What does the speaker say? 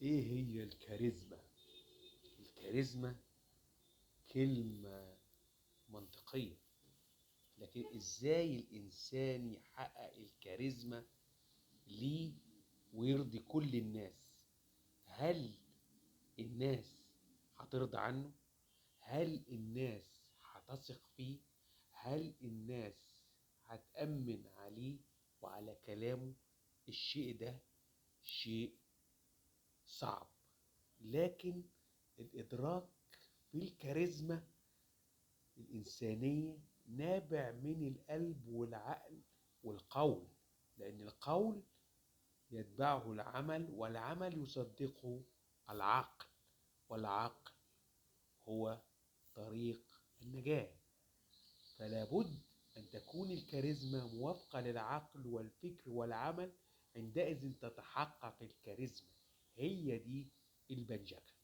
ايه هي الكاريزما؟ الكاريزما كلمة منطقية، لكن ازاي الانسان يحقق الكاريزما ليه ويرضي كل الناس؟ هل الناس هترضى عنه؟ هل الناس هتثق فيه؟ هل الناس هتأمن عليه وعلى كلامه؟ الشيء ده شيء صعب، لكن الإدراك في الكاريزما الإنسانية نابع من القلب والعقل والقول، لأن القول يتبعه العمل والعمل يصدقه العقل، والعقل هو طريق النجاة. فلا بد أن تكون الكاريزما موافقة للعقل والفكر والعمل، عندئذ تتحقق الكاريزما. هي دي البنجكة.